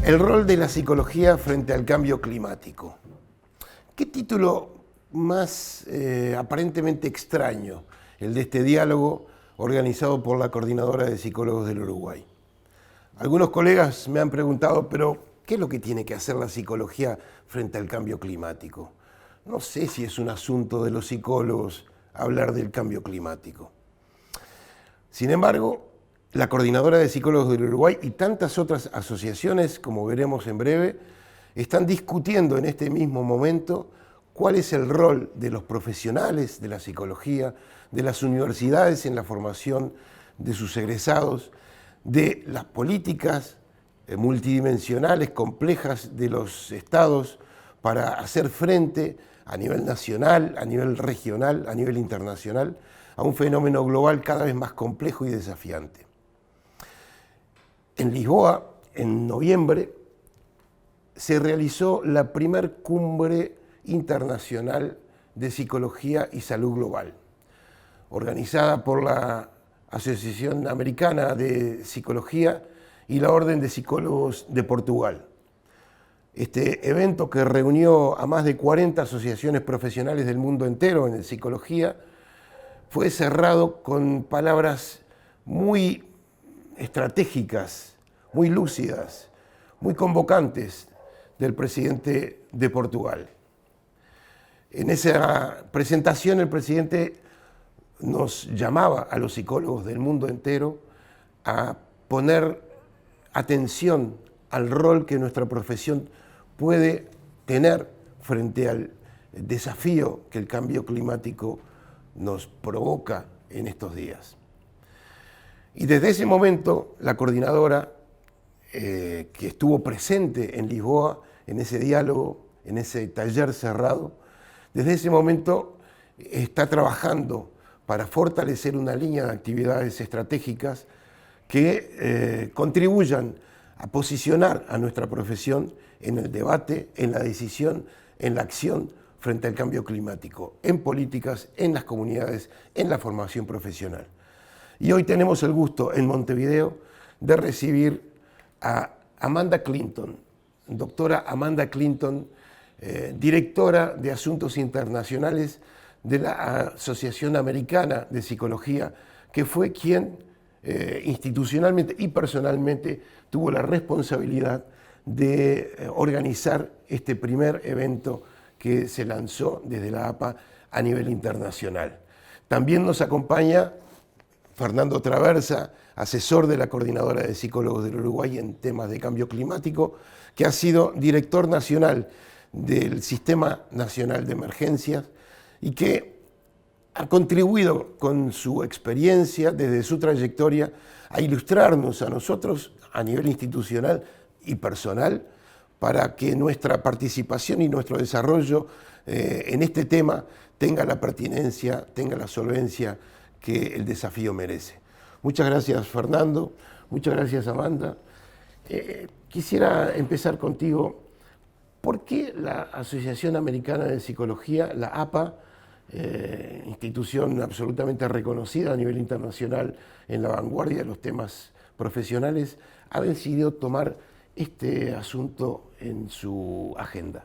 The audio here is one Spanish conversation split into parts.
El rol de la psicología frente al cambio climático. ¿Qué título más aparentemente extraño el de este diálogo organizado por la Coordinadora de Psicólogos del Uruguay? Algunos colegas me han preguntado, pero ¿qué es lo que tiene que hacer la psicología frente al cambio climático? No sé si es un asunto de los psicólogos hablar del cambio climático. Sin embargo, la Coordinadora de Psicólogos del Uruguay y tantas otras asociaciones, como veremos en breve, están discutiendo en este mismo momento cuál es el rol de los profesionales de la psicología, de las universidades en la formación de sus egresados, de las políticas multidimensionales, complejas de los estados para hacer frente a nivel nacional, a nivel regional, a nivel internacional, a un fenómeno global cada vez más complejo y desafiante. En Lisboa, en noviembre, se realizó la primer cumbre internacional de psicología y salud global, organizada por la Asociación Americana de Psicología y la Orden de Psicólogos de Portugal. Este evento, que reunió a más de 40 asociaciones profesionales del mundo entero en psicología, fue cerrado con palabras muy estratégicas, muy lúcidas, muy convocantes del presidente de Portugal. En esa presentación el presidente nos llamaba a los psicólogos del mundo entero a poner atención al rol que nuestra profesión puede tener frente al desafío que el cambio climático nos provoca en estos días. Y desde ese momento, la coordinadora, que estuvo presente en Lisboa, en ese diálogo, en ese taller cerrado, desde ese momento está trabajando para fortalecer una línea de actividades estratégicas que contribuyan a posicionar a nuestra profesión en el debate, en la decisión, en la acción frente al cambio climático, en políticas, en las comunidades, en la formación profesional. Y hoy tenemos el gusto en Montevideo de recibir a Amanda Clinton, doctora Amanda Clinton, directora de Asuntos Internacionales de la Asociación Americana de Psicología, que fue quien institucionalmente y personalmente tuvo la responsabilidad de organizar este primer evento que se lanzó desde la APA a nivel internacional. También nos acompaña Fernando Traversa, asesor de la Coordinadora de Psicólogos del Uruguay en temas de cambio climático, que ha sido director nacional del Sistema Nacional de Emergencias y que ha contribuido con su experiencia, desde su trayectoria, a ilustrarnos a nosotros a nivel institucional y personal para que nuestra participación y nuestro desarrollo en este tema tenga la pertinencia, tenga la solvencia que el desafío merece. Muchas gracias, Fernando. Muchas gracias, Amanda. Quisiera empezar contigo. ¿Por qué la Asociación Americana de Psicología, la APA, institución absolutamente reconocida a nivel internacional en la vanguardia de los temas profesionales, ha decidido tomar este asunto en su agenda?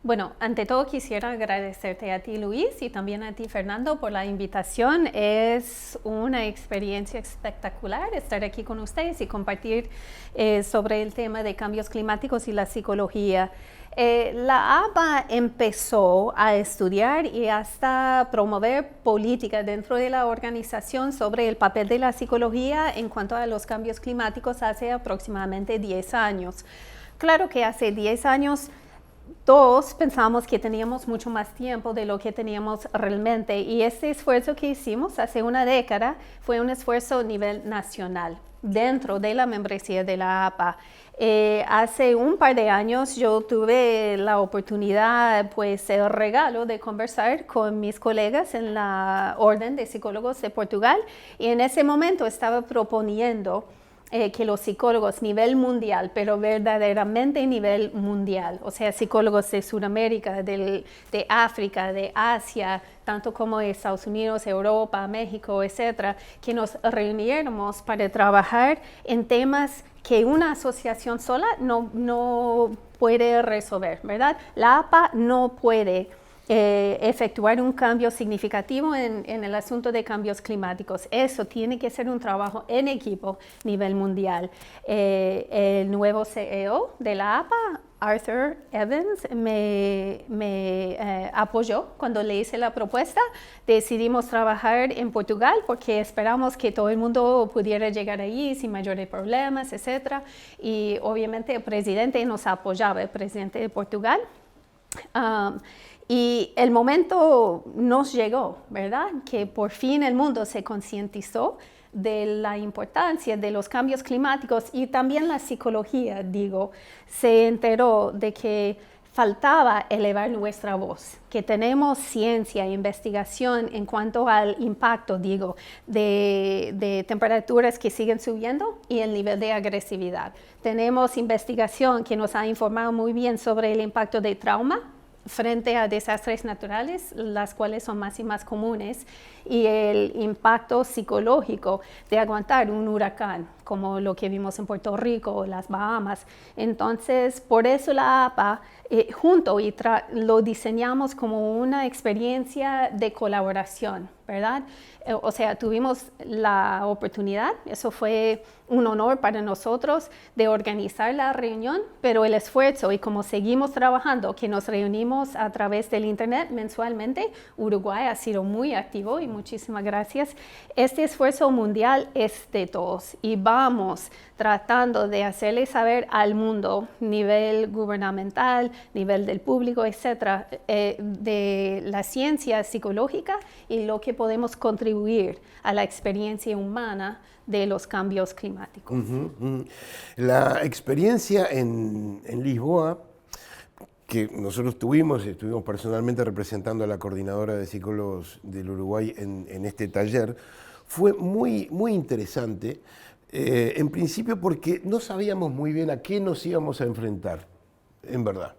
Bueno, ante todo quisiera agradecerte a ti, Luis, y también a ti, Fernando, por la invitación. Es una experiencia espectacular estar aquí con ustedes y compartir sobre el tema de cambios climáticos y la psicología. La APA empezó a estudiar y hasta promover política dentro de la organización sobre el papel de la psicología en cuanto a los cambios climáticos hace aproximadamente 10 años. Claro que hace 10 años todos pensamos que teníamos mucho más tiempo de lo que teníamos realmente, y este esfuerzo que hicimos hace una década fue un esfuerzo a nivel nacional dentro de la membresía de la APA. Hace un par de años yo tuve la oportunidad, pues el regalo de conversar con mis colegas en la Orden de Psicólogos de Portugal, y en ese momento estaba proponiendo que los psicólogos a nivel mundial, pero verdaderamente a nivel mundial, o sea, psicólogos de Sudamérica, de África, de Asia, tanto como de Estados Unidos, Europa, México, etcétera, que nos reuniéramos para trabajar en temas que una asociación sola no puede resolver, ¿verdad? La APA no puede efectuar un cambio significativo en el asunto de cambios climáticos. Eso tiene que ser un trabajo en equipo a nivel mundial. El nuevo CEO de la APA, Arthur Evans, me apoyó cuando le hice la propuesta. Decidimos trabajar en Portugal porque esperamos que todo el mundo pudiera llegar allí sin mayores problemas, etc. Y obviamente el presidente nos apoyaba, el presidente de Portugal. Y el momento nos llegó, ¿verdad? Que por fin el mundo se concientizó de la importancia de los cambios climáticos y también la psicología, digo, se enteró de que faltaba elevar nuestra voz, que tenemos ciencia e investigación en cuanto al impacto, digo, de temperaturas que siguen subiendo y el nivel de agresividad. Tenemos investigación que nos ha informado muy bien sobre el impacto de trauma frente a desastres naturales, las cuales son más y más comunes, y el impacto psicológico de aguantar un huracán, como lo que vimos en Puerto Rico o las Bahamas. Entonces, por eso la APA, junto y lo diseñamos como una experiencia de colaboración, ¿verdad? O sea, tuvimos la oportunidad, eso fue un honor para nosotros, de organizar la reunión, pero el esfuerzo y como seguimos trabajando, que nos reunimos a través del internet mensualmente, Uruguay ha sido muy activo y muchísimas gracias. Este esfuerzo mundial es de todos y vamos tratando de hacerle saber al mundo, nivel gubernamental, nivel del público, etcétera, de la ciencia psicológica y lo que podemos contribuir a la experiencia humana de los cambios climáticos. La experiencia en Lisboa, que nosotros estuvimos personalmente representando a la coordinadora de psicólogos del Uruguay en este taller, fue muy interesante, en principio porque no sabíamos muy bien a qué nos íbamos a enfrentar, en verdad.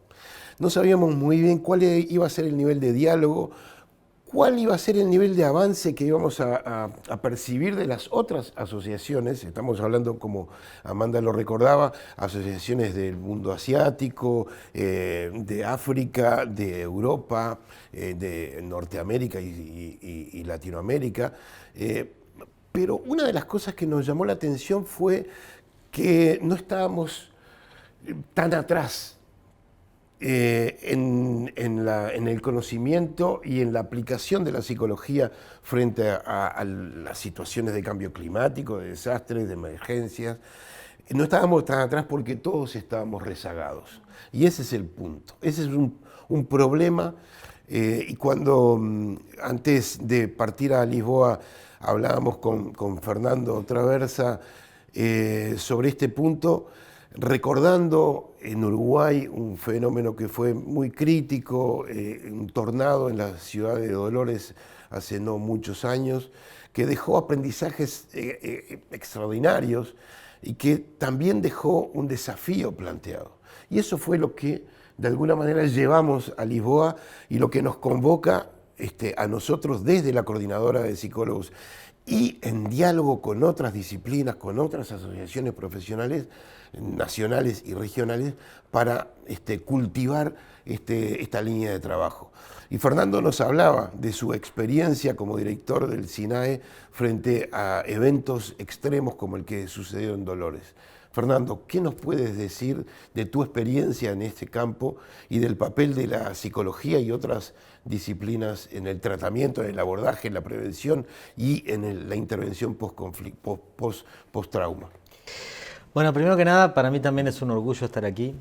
No sabíamos muy bien cuál iba a ser el nivel de diálogo, cuál iba a ser el nivel de avance que íbamos a percibir de las otras asociaciones. Estamos hablando, como Amanda lo recordaba, asociaciones del mundo asiático, de África, de Europa, de Norteamérica y Latinoamérica. Pero una de las cosas que nos llamó la atención fue que no estábamos tan atrás en el conocimiento y en la aplicación de la psicología frente a las situaciones de cambio climático, de desastres, de emergencias. No estábamos tan atrás porque todos estábamos rezagados. Y ese es el punto. Ese es un problema. Y cuando antes de partir a Lisboa hablábamos con Fernando Traversa sobre este punto, recordando en Uruguay un fenómeno que fue muy crítico, un tornado en la ciudad de Dolores hace no muchos años, que dejó aprendizajes extraordinarios y que también dejó un desafío planteado. Y eso fue lo que de alguna manera llevamos a Lisboa y lo que nos convoca a nosotros desde la Coordinadora de Psicólogos y en diálogo con otras disciplinas, con otras asociaciones profesionales nacionales y regionales para cultivar esta línea de trabajo. Y Fernando nos hablaba de su experiencia como director del SINAE frente a eventos extremos como el que sucedió en Dolores. Fernando, ¿qué nos puedes decir de tu experiencia en este campo y del papel de la psicología y otras disciplinas en el tratamiento, en el abordaje, en la prevención y en la intervención post-trauma? Bueno, primero que nada, para mí también es un orgullo estar aquí.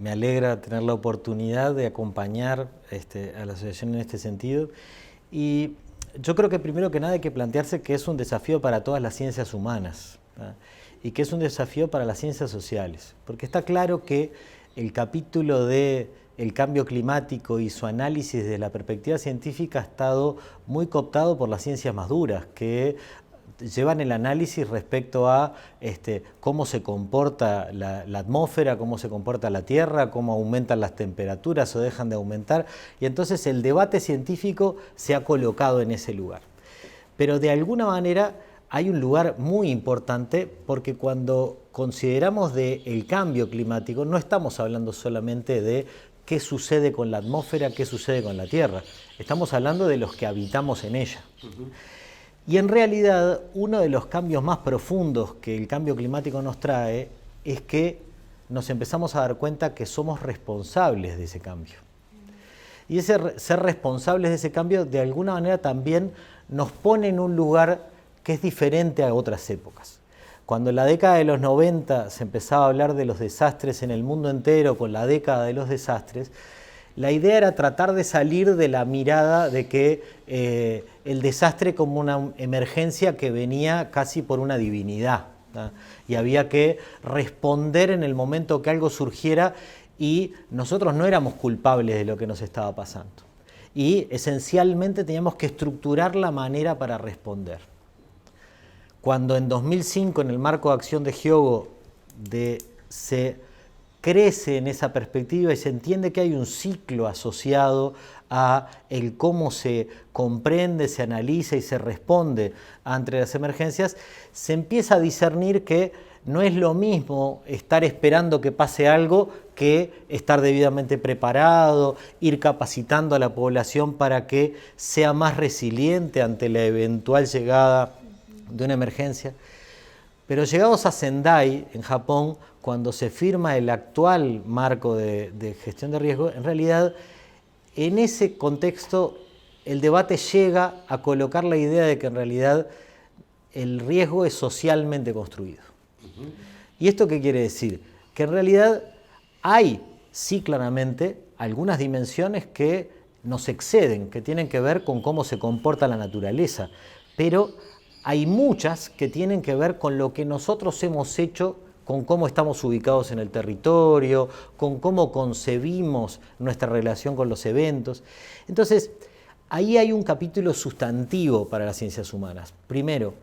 Me alegra tener la oportunidad de acompañar a la asociación en este sentido. Y yo creo que primero que nada hay que plantearse que es un desafío para todas las ciencias humanas, ¿verdad? Y que es un desafío para las ciencias sociales, porque está claro que el capítulo de el cambio climático y su análisis desde la perspectiva científica ha estado muy cooptado por las ciencias más duras, que llevan el análisis respecto a cómo se comporta la atmósfera, cómo se comporta la Tierra, cómo aumentan las temperaturas o dejan de aumentar, y entonces el debate científico se ha colocado en ese lugar. Pero de alguna manera hay un lugar muy importante, porque cuando consideramos el cambio climático no estamos hablando solamente de qué sucede con la atmósfera, qué sucede con la Tierra, estamos hablando de los que habitamos en ella. Y en realidad uno de los cambios más profundos que el cambio climático nos trae es que nos empezamos a dar cuenta que somos responsables de ese cambio. Y ese ser responsables de ese cambio de alguna manera también nos pone en un lugar que es diferente a otras épocas. Cuando en la década de los 90 se empezaba a hablar de los desastres en el mundo entero, con la década de los desastres, la idea era tratar de salir de la mirada de que el desastre como una emergencia que venía casi por una divinidad, ¿tá? Y había que responder en el momento que algo surgiera, y nosotros no éramos culpables de lo que nos estaba pasando. Y esencialmente teníamos que estructurar la manera para responder. Cuando en 2005, en el marco de acción de Hyogo, se crece en esa perspectiva y se entiende que hay un ciclo asociado a el cómo se comprende, se analiza y se responde ante las emergencias, se empieza a discernir que no es lo mismo estar esperando que pase algo que estar debidamente preparado, ir capacitando a la población para que sea más resiliente ante la eventual llegada de una emergencia. Pero llegados a Sendai, en Japón, cuando se firma el actual marco de gestión de riesgo, en realidad, en ese contexto, el debate llega a colocar la idea de que en realidad el riesgo es socialmente construido. ¿Y esto qué quiere decir? Que en realidad hay, sí claramente, algunas dimensiones que nos exceden, que tienen que ver con cómo se comporta la naturaleza, pero hay muchas que tienen que ver con lo que nosotros hemos hecho, con cómo estamos ubicados en el territorio, con cómo concebimos nuestra relación con los eventos. Entonces, ahí hay un capítulo sustantivo para las ciencias humanas. Primero,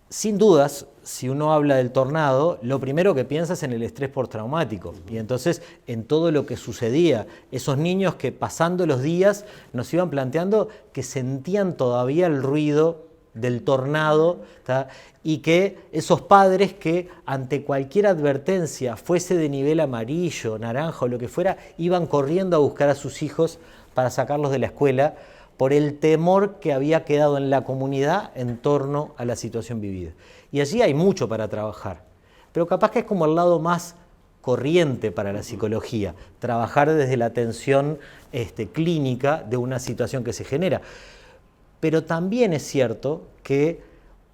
sin dudas, si uno habla del tornado, lo primero que piensa es en el estrés postraumático, y entonces en todo lo que sucedía. Esos niños que pasando los días nos iban planteando que sentían todavía el ruido del tornado, ¿tá? Y que esos padres que ante cualquier advertencia, fuese de nivel amarillo, naranja o lo que fuera, iban corriendo a buscar a sus hijos para sacarlos de la escuela por el temor que había quedado en la comunidad en torno a la situación vivida. Y allí hay mucho para trabajar, pero capaz que es como el lado más corriente para la psicología, trabajar desde la atención clínica de una situación que se genera. Pero también es cierto que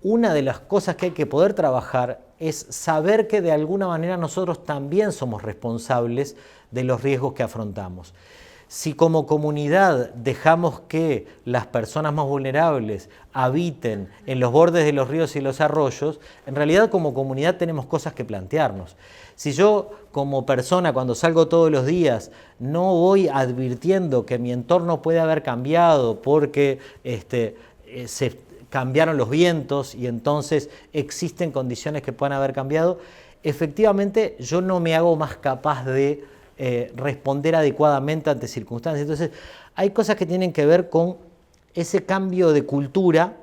una de las cosas que hay que poder trabajar es saber que de alguna manera nosotros también somos responsables de los riesgos que afrontamos. Si como comunidad dejamos que las personas más vulnerables habiten en los bordes de los ríos y los arroyos, en realidad como comunidad tenemos cosas que plantearnos. Si yo como persona cuando salgo todos los días no voy advirtiendo que mi entorno puede haber cambiado porque se cambiaron los vientos y entonces existen condiciones que puedan haber cambiado, efectivamente yo no me hago más capaz de responder adecuadamente ante circunstancias. Entonces hay cosas que tienen que ver con ese cambio de cultura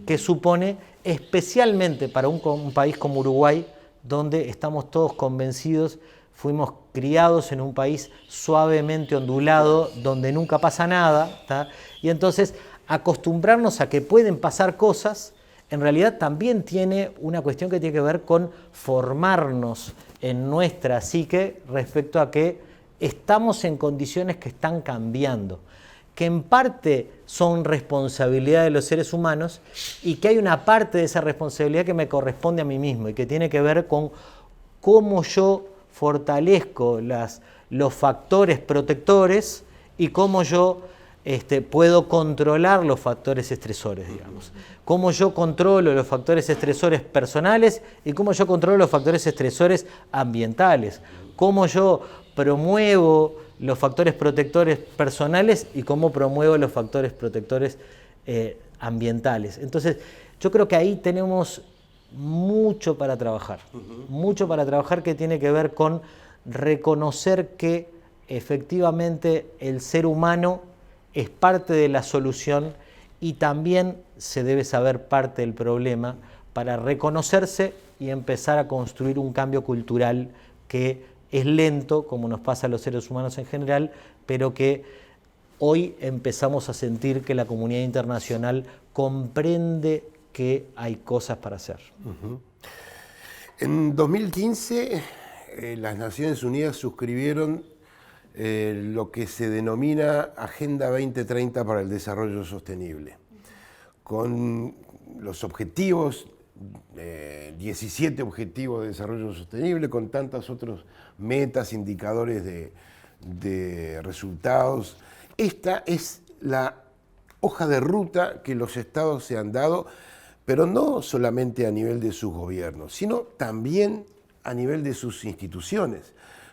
que supone especialmente para un país como Uruguay, donde estamos todos convencidos, fuimos criados en un país suavemente ondulado, donde nunca pasa nada, ¿tá? Y entonces acostumbrarnos a que pueden pasar cosas, en realidad también tiene una cuestión que tiene que ver con formarnos en nuestra psique respecto a que estamos en condiciones que están cambiando, que en parte son responsabilidad de los seres humanos y que hay una parte de esa responsabilidad que me corresponde a mí mismo y que tiene que ver con cómo yo fortalezco los factores protectores y cómo yo puedo controlar los factores estresores, digamos. Cómo yo controlo los factores estresores personales y cómo yo controlo los factores estresores ambientales. Cómo yo promuevo los factores protectores personales y cómo promuevo los factores protectores ambientales. Entonces, Yo creo que ahí tenemos mucho para trabajar, mucho para trabajar, que tiene que ver con reconocer que efectivamente el ser humano es parte de la solución y también se debe saber parte del problema para reconocerse y empezar a construir un cambio cultural que es lento, como nos pasa a los seres humanos en general, pero que hoy empezamos a sentir que la comunidad internacional comprende que hay cosas para hacer. En 2015, las Naciones Unidas suscribieron lo que se denomina Agenda 2030 para el Desarrollo Sostenible, con los objetivos, 17 objetivos de desarrollo sostenible, con tantas otras metas, indicadores de resultados. Esta es la hoja de ruta que los estados se han dado, pero no solamente a nivel de sus gobiernos, sino también a nivel de sus instituciones.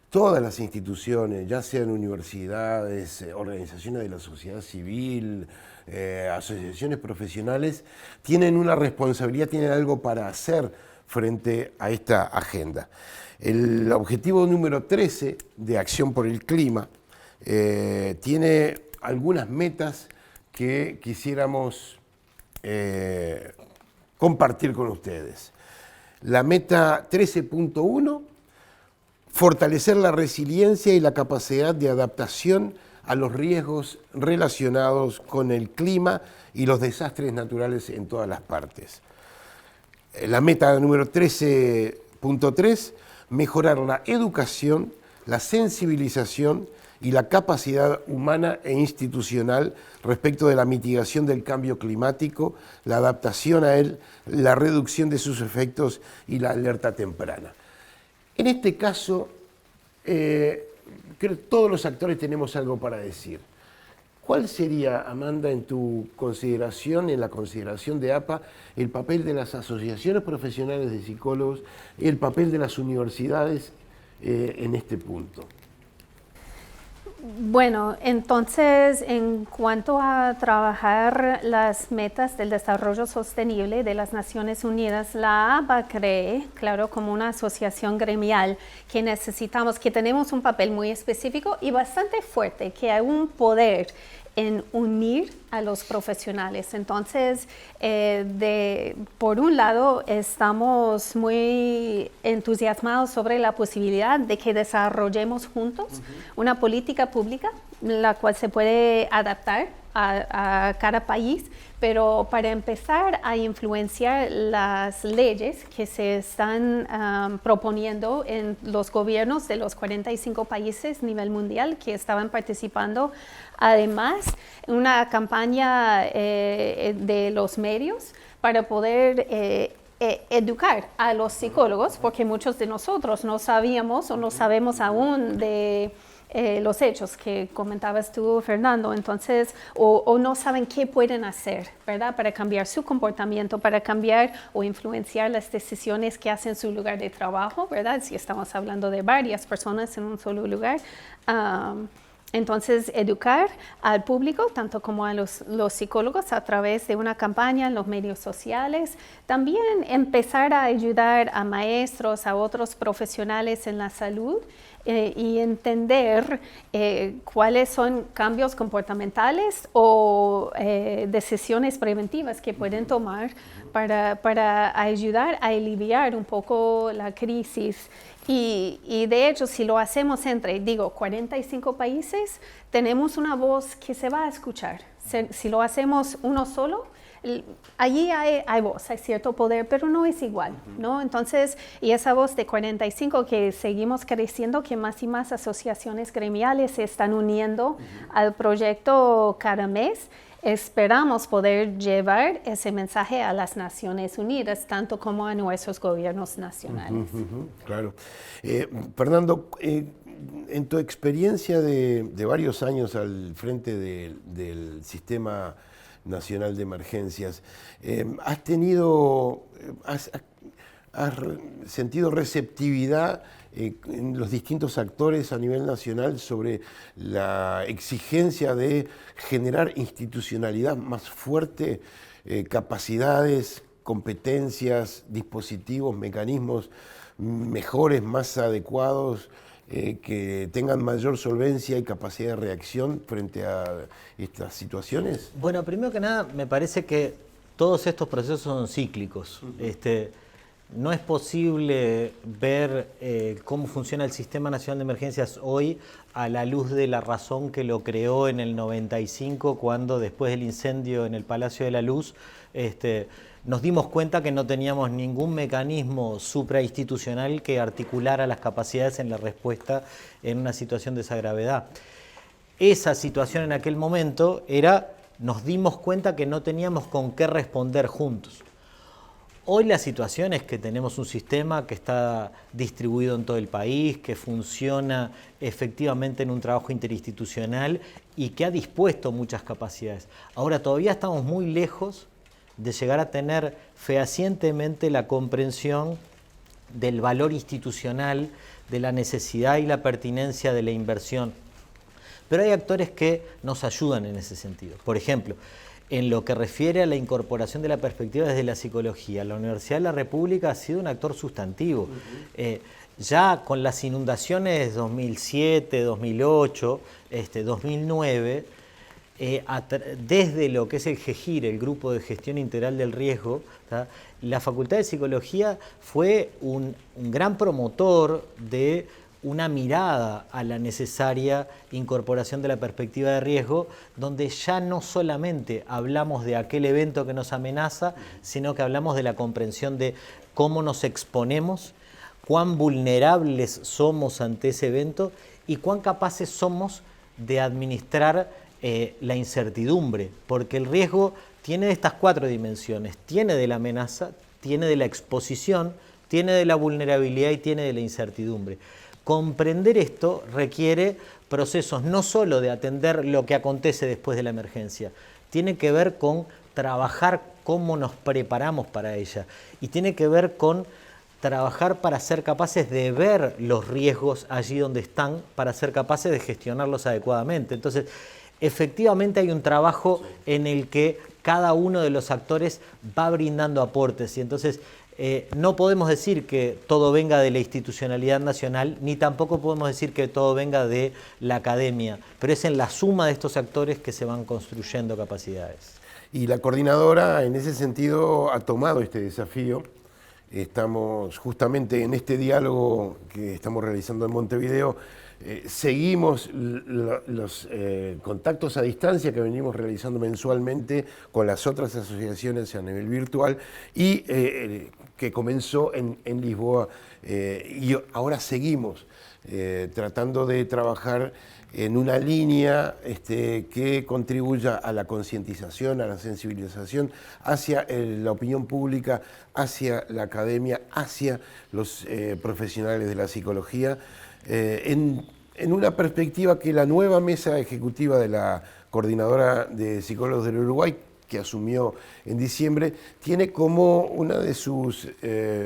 Todas las instituciones, ya sean universidades, organizaciones de la sociedad civil, asociaciones profesionales, tienen una responsabilidad, tienen algo para hacer frente a esta agenda. El objetivo número 13 de Acción por el Clima tiene algunas metas que quisiéramos compartir con ustedes. La meta 13.1, fortalecer la resiliencia y la capacidad de adaptación a los riesgos relacionados con el clima y los desastres naturales en todas las partes. La meta número 13.3, mejorar la educación, la sensibilización y la capacidad humana e institucional respecto de la mitigación del cambio climático, la adaptación a él, la reducción de sus efectos y la alerta temprana. En este caso, creo que todos los actores tenemos algo para decir. ¿Cuál sería, Amanda, en tu consideración, en la consideración de APA, el papel de las asociaciones profesionales de psicólogos y el papel de las universidades en este punto? Bueno, entonces, en cuanto a trabajar las metas del desarrollo sostenible de las Naciones Unidas, la APA cree, claro, como una asociación gremial que necesitamos, que tenemos un papel muy específico y bastante fuerte, que hay un poder en unir a los profesionales. Entonces, por un lado, estamos muy entusiasmados sobre la posibilidad de que desarrollemos juntos una política pública, la cual se puede adaptar a cada país, pero para empezar a influenciar las leyes que se están proponiendo en los gobiernos de los 45 países a nivel mundial que estaban participando. Además, una campaña de los medios para poder educar a los psicólogos, porque muchos de nosotros no sabíamos o no sabemos aún de los hechos que comentabas tú, Fernando, entonces, o no saben qué pueden hacer, ¿verdad? Para cambiar su comportamiento, para cambiar o influenciar las decisiones que hacen en su lugar de trabajo, ¿verdad? Si estamos hablando de varias personas en un solo lugar. Entonces, educar al público, tanto como a los psicólogos, a través de una campaña en los medios sociales. También empezar a ayudar a maestros, a otros profesionales en la salud y entender cuáles son cambios comportamentales o decisiones preventivas que pueden tomar para ayudar a aliviar un poco la crisis. Y de hecho, si lo hacemos entre, 45 países, tenemos una voz que se va a escuchar. Si lo hacemos uno solo, allí hay voz, hay cierto poder, pero no es igual, ¿no? Entonces, y esa voz de 45 que seguimos creciendo, que más y más asociaciones gremiales se están uniendo al proyecto cada mes, esperamos poder llevar ese mensaje a las Naciones Unidas, tanto como a nuestros gobiernos nacionales. Claro. Fernando, en tu experiencia de varios años al frente del Sistema Nacional de Emergencias, ¿has sentido receptividad en los distintos actores a nivel nacional sobre la exigencia de generar institucionalidad más fuerte, capacidades, competencias, dispositivos, mecanismos mejores, más adecuados, que tengan mayor solvencia y capacidad de reacción frente a estas situaciones? Bueno, primero que nada, me parece que todos estos procesos son cíclicos. No es posible ver cómo funciona el Sistema Nacional de Emergencias hoy a la luz de la razón que lo creó en el 95, cuando después del incendio en el Palacio de la Luz, nos dimos cuenta que no teníamos ningún mecanismo suprainstitucional que articulara las capacidades en la respuesta en una situación de esa gravedad. Esa situación en aquel momento nos dimos cuenta que no teníamos con qué responder juntos. Hoy la situación es que tenemos un sistema que está distribuido en todo el país, que funciona efectivamente en un trabajo interinstitucional y que ha dispuesto muchas capacidades. Ahora, todavía estamos muy lejos de llegar a tener fehacientemente la comprensión del valor institucional, de la necesidad y la pertinencia de la inversión. Pero hay actores que nos ayudan en ese sentido. Por ejemplo, en lo que refiere a la incorporación de la perspectiva desde la psicología, la Universidad de la República ha sido un actor sustantivo. Ya con las inundaciones 2007, 2008, 2009, desde lo que es el GEGIR, el Grupo de Gestión Integral del Riesgo, ¿tá? La Facultad de Psicología fue un gran promotor de una mirada a la necesaria incorporación de la perspectiva de riesgo, donde ya no solamente hablamos de aquel evento que nos amenaza, sino que hablamos de la comprensión de cómo nos exponemos, cuán vulnerables somos ante ese evento y cuán capaces somos de administrar la incertidumbre, porque el riesgo tiene estas 4 dimensiones: tiene de la amenaza, tiene de la exposición, tiene de la vulnerabilidad y tiene de la incertidumbre. Comprender esto requiere procesos no solo de atender lo que acontece después de la emergencia, tiene que ver con trabajar cómo nos preparamos para ella y tiene que ver con trabajar para ser capaces de ver los riesgos allí donde están, para ser capaces de gestionarlos adecuadamente. Entonces, efectivamente hay un trabajo en el que cada uno de los actores va brindando aportes y entonces no podemos decir que todo venga de la institucionalidad nacional, ni tampoco podemos decir que todo venga de la academia, pero es en la suma de estos actores que se van construyendo capacidades. Y la coordinadora en ese sentido ha tomado este desafío. Estamos justamente en este diálogo que estamos realizando en Montevideo, seguimos los contactos a distancia que venimos realizando mensualmente con las otras asociaciones a nivel virtual y que comenzó en Lisboa y ahora seguimos tratando de trabajar en una línea que contribuya a la concientización, a la sensibilización hacia la opinión pública, hacia la academia, hacia los profesionales de la psicología, en una perspectiva que la nueva mesa ejecutiva de la Coordinadora de Psicólogos del Uruguay, que asumió en diciembre, tiene como una de sus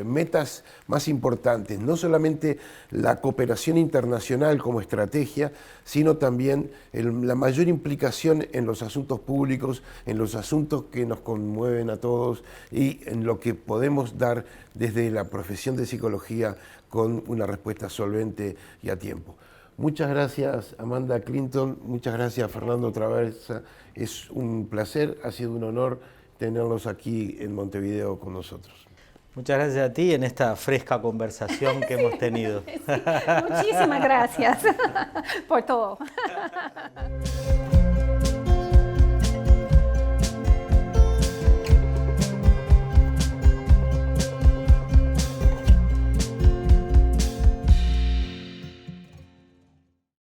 metas más importantes, no solamente la cooperación internacional como estrategia, sino también la mayor implicación en los asuntos públicos, en los asuntos que nos conmueven a todos y en lo que podemos dar desde la profesión de psicología con una respuesta solvente y a tiempo. Muchas gracias, Amanda Clinton, muchas gracias, Fernando Traversa. Es un placer, ha sido un honor tenerlos aquí en Montevideo con nosotros. Muchas gracias a ti en esta fresca conversación que hemos tenido. Sí, muchísimas gracias por todo.